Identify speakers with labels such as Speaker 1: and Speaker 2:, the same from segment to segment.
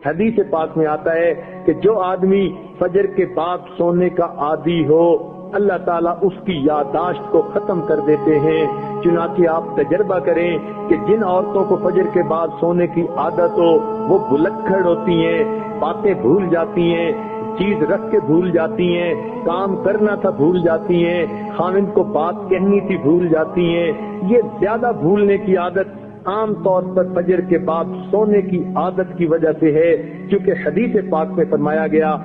Speaker 1: حدیث پاک میں آتا ہے کہ جو آدمی فجر کے بعد سونے کا عادی ہو اللہ تعالیٰ اس کی یادداشت کو ختم کر دیتے ہیں۔ چنانچہ آپ تجربہ کریں کہ جن عورتوں کو فجر کے بعد سونے کی عادت ہو وہ بلکھڑ ہوتی ہیں، باتیں بھول جاتی ہیں، چیز رکھ کے بھول جاتی ہیں، کام کرنا تھا بھول جاتی ہیں، خاوند کو بات کہنی تھی بھول جاتی ہیں۔ یہ زیادہ بھولنے کی عادت عام طور پر فجر کے بعد سونے کی عادت کی وجہ سے ہے، کیونکہ حدیث پاک میں فرمایا گیا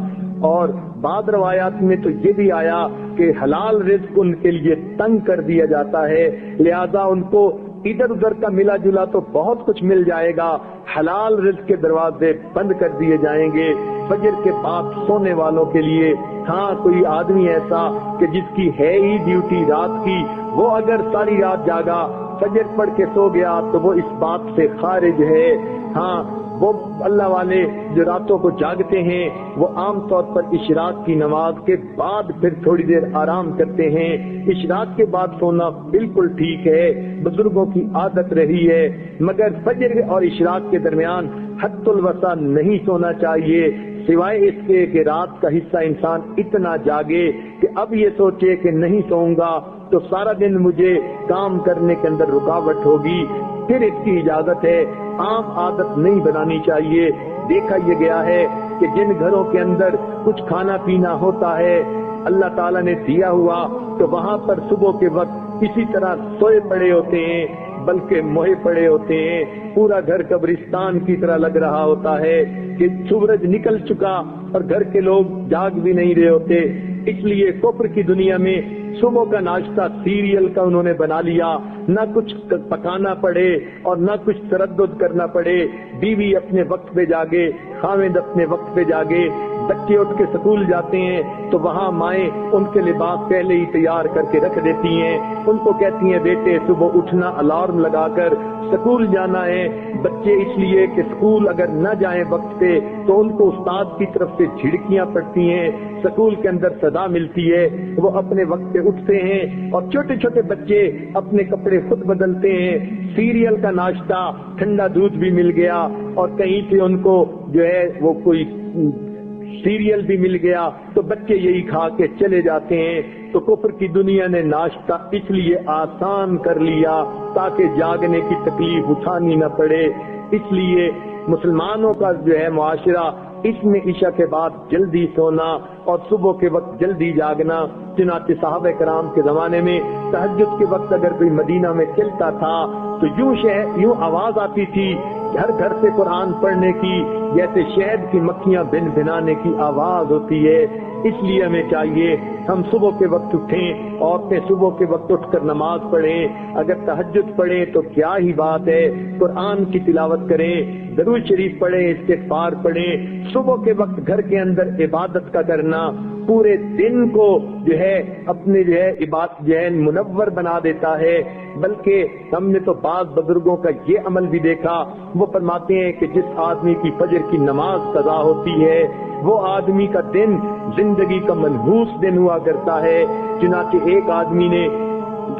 Speaker 1: اور بعض روایات میں تو یہ بھی آیا کہ حلال رزق ان کے لیے تنگ کر دیا جاتا ہے، لہذا ان کو ادھر ادھر کا ملا جلا تو بہت کچھ مل جائے گا، حلال رزق کے دروازے بند کر دیے جائیں گے فجر کے بعد سونے والوں کے لیے۔ ہاں کوئی آدمی ایسا کہ جس کی ہے ہی ڈیوٹی رات کی، وہ اگر ساری رات جاگا فجر پڑھ کے سو گیا تو وہ اس بات سے خارج ہے۔ ہاں وہ اللہ والے جو راتوں کو جاگتے ہیں وہ عام طور پر اشراق کی نماز کے بعد پھر تھوڑی دیر آرام کرتے ہیں۔ اشراق کے بعد سونا بالکل ٹھیک ہے، بزرگوں کی عادت رہی ہے، مگر فجر اور اشراق کے درمیان حد الوسع نہیں سونا چاہیے، سوائے اس کے کہ رات کا حصہ انسان اتنا جاگے کہ اب یہ سوچے کہ نہیں سوؤں گا تو سارا دن مجھے کام کرنے کے اندر رکاوٹ ہوگی، پھر اس کی اجازت ہے۔ عام عادت نہیں بنانی چاہیے۔ دیکھا یہ گیا ہے کہ جن گھروں کے اندر کچھ کھانا پینا ہوتا ہے اللہ تعالیٰ نے دیا ہوا تو وہاں پر صبح کے وقت اسی طرح سوئے پڑے ہوتے ہیں، بلکہ موہے پڑے ہوتے ہیں، پورا گھر قبرستان کی طرح لگ رہا ہوتا ہے کہ سورج نکل چکا اور گھر کے لوگ جاگ بھی نہیں رہے ہوتے۔ اس لیے کفر کی دنیا میں صبح کا ناشتہ سیریل کا انہوں نے بنا لیا، نہ کچھ پکانا پڑے اور نہ کچھ تردد کرنا پڑے، بیوی اپنے وقت پہ جاگے، خاوند اپنے وقت پہ جاگے، بچے اٹھ کے سکول جاتے ہیں تو وہاں مائیں ان کے لباس پہلے ہی تیار کر کے رکھ دیتی ہیں، ان کو کہتی ہیں بیٹے صبح اٹھنا الارم لگا کر سکول جانا ہے۔ بچے اس لیے کہ سکول اگر نہ جائیں وقت پہ تو ان کو استاد کی طرف سے جھڑکیاں پڑتی ہیں، سکول کے اندر صدا ملتی ہے، وہ اپنے وقت پہ اٹھتے ہیں اور چھوٹے چھوٹے بچے اپنے کپڑے خود بدلتے ہیں، سیریل کا ناشتہ، ٹھنڈا دودھ بھی مل گیا اور کہیں سے ان کو جو ہے وہ کوئی سیریل بھی مل گیا تو بچے یہی کھا کے چلے جاتے ہیں۔ تو کفر کی دنیا نے ناشتہ اس لیے آسان کر لیا تاکہ جاگنے کی تکلیف اٹھانی نہ پڑے۔ اس لیے مسلمانوں کا جو ہے معاشرہ اس میں عشاء کے بعد جلدی سونا اور صبح کے وقت جلدی جاگنا۔ چنانچہ صحابہ کرام کے زمانے میں تہجد کے وقت اگر کوئی مدینہ میں چلتا تھا تو یوں آواز آتی تھی ہر گھر سے قرآن پڑھنے کی، جیسے شہد کی مکھیاں بن بنانے کی آواز ہوتی ہے۔ اس لیے ہمیں چاہیے ہم صبح کے وقت اٹھیں، عورتیں صبح کے وقت اٹھ کر نماز پڑھیں، اگر تہجد پڑھیں تو کیا ہی بات ہے، قرآن کی تلاوت کریں، درود شریف پڑھیں، استغفار پڑھیں۔ صبح کے وقت گھر کے اندر عبادت کا کرنا پورے دن کو جو ہے اپنے جو ہے عبادت جو ہے منور بنا دیتا ہے۔ بلکہ ہم نے تو بعض بزرگوں کا یہ عمل بھی دیکھا، وہ فرماتے ہیں کہ جس آدمی کی فجر کی نماز قضا ہوتی ہے وہ آدمی کا دن زندگی کا منحوس دن ہوا کرتا ہے۔ چنانچہ ایک آدمی نے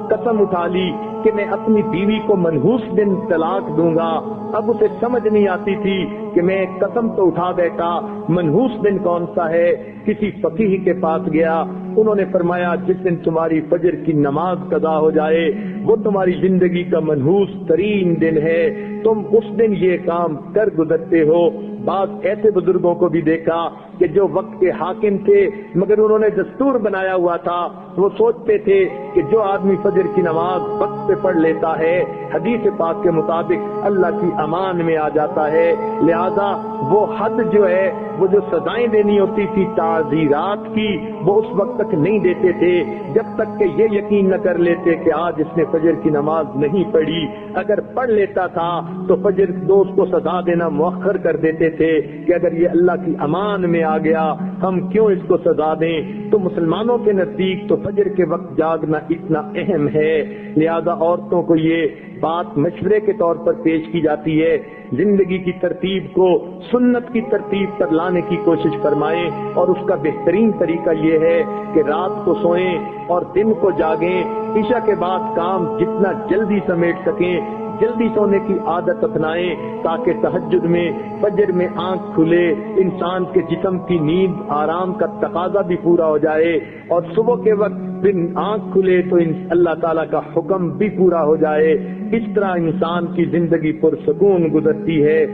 Speaker 1: قسم اٹھا لی کہ میں اپنی بیوی کو منحوس دن طلاق دوں گا، اب اسے سمجھ نہیں آتی تھی کہ میں قسم تو اٹھا بیٹھا، منحوس دن کون سا ہے؟ کسی فقیہ کے پاس گیا، انہوں نے فرمایا جس دن تمہاری فجر کی نماز قضا ہو جائے وہ تمہاری زندگی کا منحوس ترین دن ہے، تم اس دن یہ کام کر گزرتے ہو۔ بعض ایسے بزرگوں کو بھی دیکھا کہ جو وقت کے حاکم تھے مگر انہوں نے دستور بنایا ہوا تھا، وہ سوچتے تھے کہ جو آدمی فجر کی نماز وقت پہ پڑھ لیتا ہے حدیث پاک کے مطابق اللہ کی امان میں آ جاتا ہے، لہذا وہ حد جو ہے وہ جو سزائیں دینی ہوتی تھی تعزیرات کی وہ اس وقت تک نہیں دیتے تھے جب تک کہ یہ یقین نہ کر لیتے کہ آج اس نے فجر کی نماز نہیں پڑھی۔ اگر پڑھ لیتا تھا تو فجر دوست کو سزا دینا مؤخر کر دیتے تھے کہ اگر یہ اللہ کی امان میں آ گیا ہم کیوں اس کو سزا دیں۔ تو مسلمانوں کے نزدیک تو فجر کے وقت جاگنا اتنا اہم ہے، لہذا عورتوں کو یہ بات مشورے کے طور پر پیش کی جاتی ہے، زندگی کی ترتیب کو سنت کی ترتیب پر لانے کی کوشش فرمائیں، اور اس کا بہترین طریقہ یہ ہے کہ رات کو سوئیں اور دن کو جاگیں، عشاء کے بعد کام جتنا جلدی سمیٹ سکیں جلدی سونے کی عادت اپنائیں تاکہ تہجد میں فجر میں آنکھ کھلے، انسان کے جسم کی نیند آرام کا تقاضا بھی پورا ہو جائے، اور صبح کے وقت پھر آنکھ کھلے تو اللہ تعالیٰ کا حکم بھی پورا ہو جائے۔ اس طرح انسان کی زندگی پرسکون گزرتی ہے۔